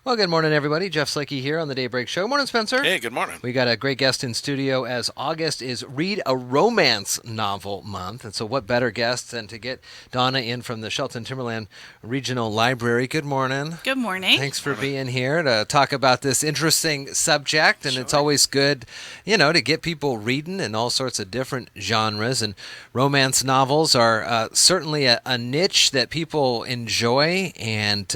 Well, good morning, everybody. Jeff Slakey here on the Daybreak Show. Morning, Spencer. Hey, good morning. We got a great guest in studio as August is Read a Romance Novel Month. And so what better guest than to get Donna in from the Shelton Timberland Regional Library. Good morning. Good morning. Thanks for being here to talk about this interesting subject. And Sure. it's always good, to get people reading in all sorts of different genres. And romance novels are certainly a niche that people enjoy. And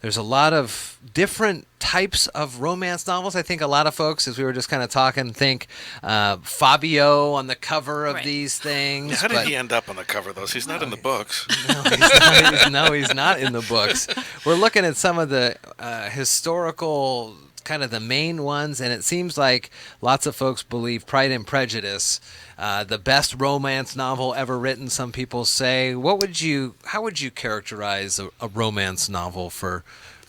there's a lot of different types of romance novels. I think a lot of folks, as we were just kind of talking, think Fabio on the cover of these things. Yeah, how did he end up on the cover, though? He's not in the books. No, he's not in the books. We're looking at some of the historical, kind of the main ones, and it seems like lots of folks believe Pride and Prejudice, the best romance novel ever written, some people say. How would you characterize a romance novel for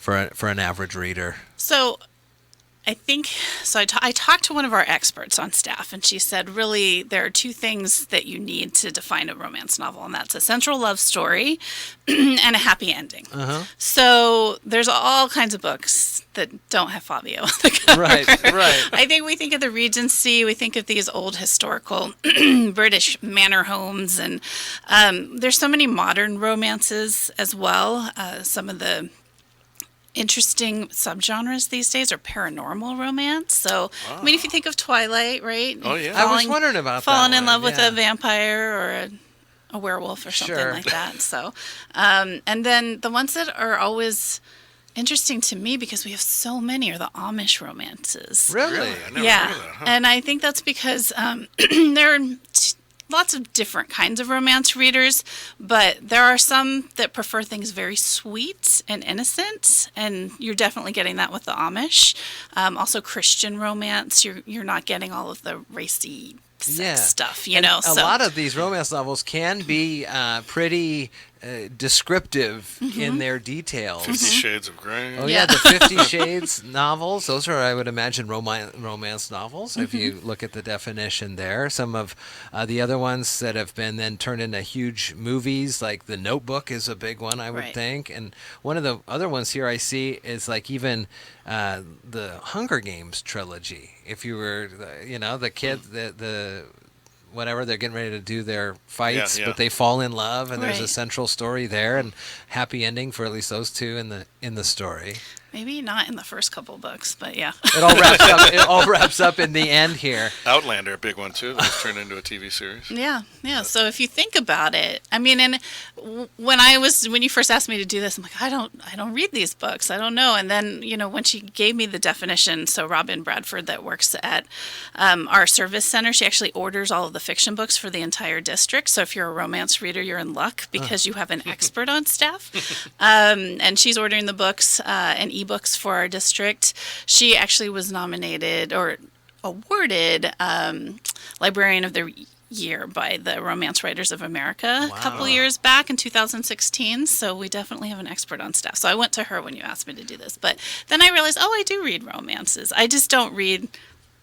an average reader? So I think, I talked to one of our experts on staff, and she said, really, there are two things that you need to define a romance novel, and that's a central love story and a happy ending. Uh-huh. So there's all kinds of books that don't have Fabio on the cover. Right. I think we think of the Regency, we think of these old historical British manor homes, and there's so many modern romances as well. Some of the interesting subgenres these days are paranormal romance. So, I mean, if you think of Twilight, right? Oh, yeah. I was wondering about that falling in one, love with yeah. a vampire or a werewolf or something Sure. like that. So, and then the ones that are always interesting to me, because we have so many, are the Amish romances. Really? I never Yeah, heard of that, huh? and I think that's because there are lots of different kinds of romance readers, but there are some that prefer things very sweet and innocent, and you're definitely getting that with the Amish. Also, Christian romance, you're not getting all of the racy sex stuff, A lot of these romance novels can be pretty descriptive in their details. 50 Shades of Grey. Oh yeah, the 50 Shades novels. Those are, I would imagine, romance novels. If you look at the definition there, some of the other ones that have been then turned into huge movies, like The Notebook, is a big one, I would Right. think. And one of the other ones here I see is like even the Hunger Games trilogy. If you were, the kid, the whatever, they're getting ready to do their fights, Yeah. but they fall in love, and there's a Right. central story there, and happy ending for at least those two in the story. Maybe not in the first couple books, but yeah. It all wraps up in the end here. Outlander, a big one, too. That was turned into a TV series. Yeah. So if you think about it, I mean, and when you first asked me to do this, I'm like, I don't read these books. I don't know. And then, when she gave me the definition, so Robin Bradford that works at our service center, she actually orders all of the fiction books for the entire district. So if you're a romance reader, you're in luck because you have an expert on staff. And she's ordering the books and ebooks for our district. She actually was nominated or awarded Librarian of the Year by the Romance Writers of America a couple years back in 2016. So we definitely have an expert on staff. So I went to her when you asked me to do this. But then I realized, I do read romances. I just don't read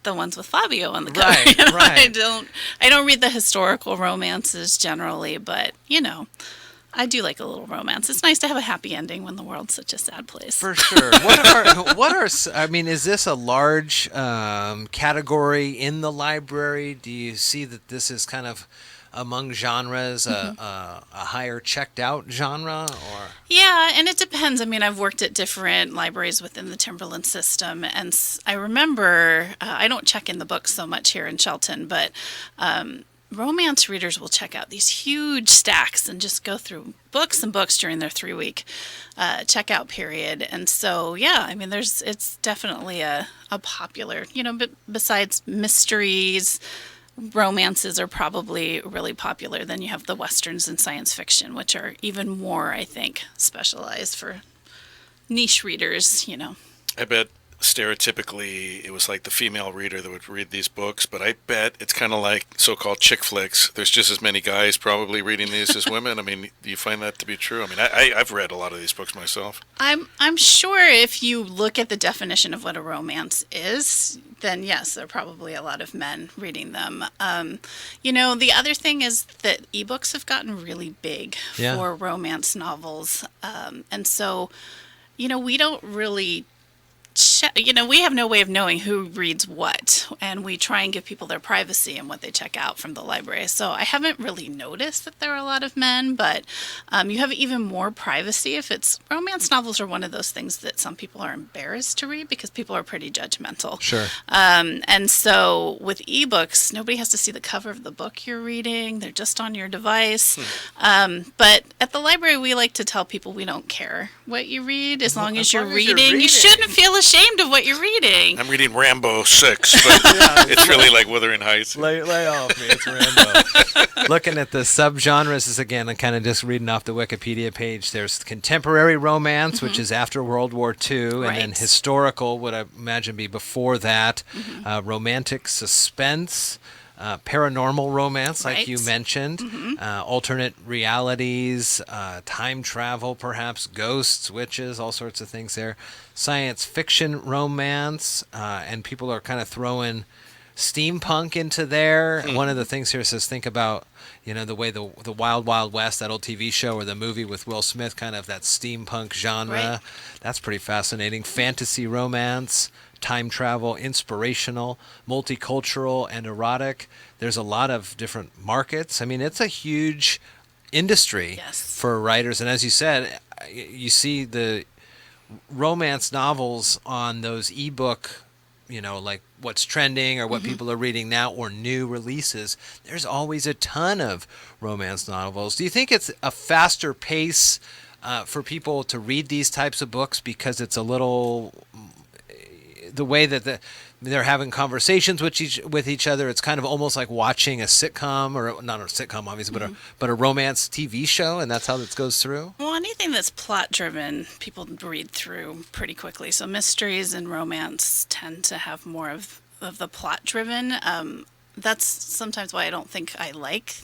the ones with Fabio on the cover. Right. I don't read the historical romances generally, but I do like a little romance. It's nice to have a happy ending when the world's such a sad place. For sure. Is this a large category in the library? Do you see that this is kind of among genres, a higher checked out genre, or? Yeah, and it depends. I mean, I've worked at different libraries within the Timberland system, and I remember, I don't check in the books so much here in Shelton, but romance readers will check out these huge stacks and just go through books and books during their 3-week checkout period. And so, yeah, I mean, it's definitely a popular, but besides mysteries, romances are probably really popular. Then you have the Westerns and science fiction, which are even more, I think, specialized for niche readers, I bet stereotypically it was like the female reader that would read these books, but I bet it's kind of like so-called chick flicks. There's just as many guys probably reading these as women. I mean, do you find that to be true? I mean, I've read a lot of these books myself. I'm sure if you look at the definition of what a romance is, then yes, there are probably a lot of men reading them. The other thing is that ebooks have gotten really big Yeah. for romance novels, and so we don't really we have no way of knowing who reads what, and we try and give people their privacy and what they check out from the library. So I haven't really noticed that there are a lot of men, but you have even more privacy if it's romance novels are one of those things that some people are embarrassed to read because people are pretty judgmental. Sure. And so with ebooks, nobody has to see the cover of the book you're reading. They're just on your device. But at the library, we like to tell people we don't care what you read as long as you're reading. You shouldn't feel ashamed of what you're reading. I'm reading Rambo 6, but it's really like Wuthering Heights. Lay off me, it's Rambo. Looking at the subgenres is again, I'm kind of just reading off the Wikipedia page. There's contemporary romance, which is after World War II, and then historical, would I imagine be before that, romantic suspense, paranormal romance, like you mentioned, alternate realities, time travel, perhaps ghosts, witches, all sorts of things there. Science fiction romance, and people are kind of throwing steampunk into there. One of the things here says think about the way the Wild Wild West, that old TV show or the movie with Will Smith, kind of that steampunk genre. That's pretty fascinating. Fantasy romance, time travel, inspirational, multicultural, and erotic. There's a lot of different markets. I mean, it's a huge industry for writers. And as you said, you see the romance novels on those ebook, like what's trending or what people are reading now or new releases. There's always a ton of romance novels. Do you think it's a faster pace for people to read these types of books because it's a little... the way that they're having conversations with each other, it's kind of almost like watching a sitcom, or not a sitcom obviously, but a romance TV show, and that's how this goes through? Well, anything that's plot driven, people read through pretty quickly. So mysteries and romance tend to have more of the plot driven. That's sometimes why I don't think I like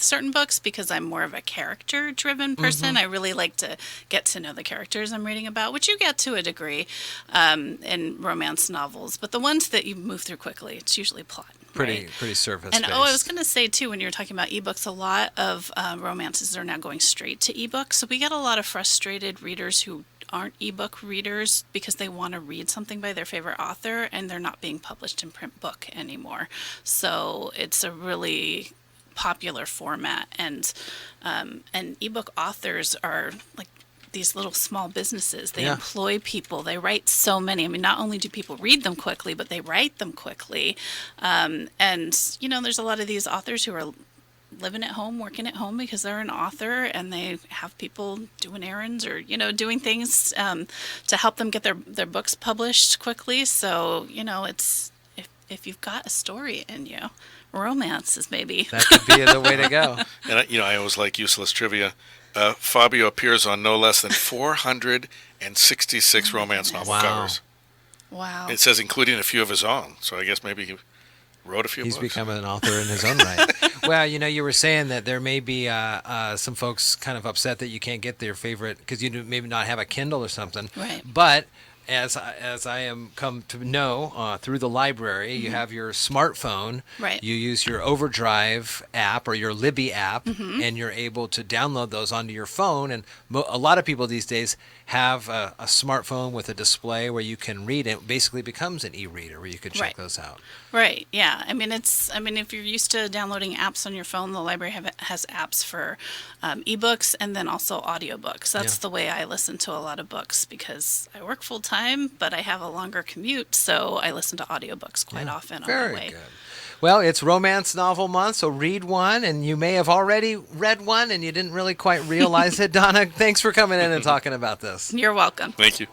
certain books, because I'm more of a character driven person. I really like to get to know the characters I'm reading about, which you get to a degree in romance novels, but the ones that you move through quickly, it's usually plot. Pretty surface And based. I was going to say too, when you were talking about ebooks, a lot of romances are now going straight to ebooks, so we get a lot of frustrated readers who aren't ebook readers because they want to read something by their favorite author and they're not being published in print book anymore. So it's a really popular format, and ebook authors are like these little small businesses. They employ people. They write so many. I mean, not only do people read them quickly, but they write them quickly. And there's a lot of these authors who are living at home, working at home because they're an author, and they have people doing errands or doing things to help them get their books published quickly. So it's if you've got a story in you, romance is maybe that could be the way to go. And I always like useless trivia. Fabio appears on no less than 466 romance novel covers. Wow. It says including a few of his own, so I guess maybe he wrote a few He's books. become an author in his own right. Well, you were saying that there may be some folks kind of upset that you can't get their favorite because you maybe not have a Kindle or something. Right. But as I am come to know through the library, you have your smartphone. Right. You use your Overdrive app or your Libby app, and you're able to download those onto your phone. And a lot of people these days have a smartphone with a display where you can read it. It basically becomes an e-reader where you can check those out. Right. Yeah. I mean, if you're used to downloading apps on your phone, the library has apps for ebooks and then also audiobooks. That's the way I listen to a lot of books because I work full time, but I have a longer commute, so I listen to audiobooks quite often on my way. Very good. Well, it's Romance Novel Month, so read one, and you may have already read one and you didn't really quite realize it. Donna, thanks for coming in and talking about this. You're welcome. Thank you.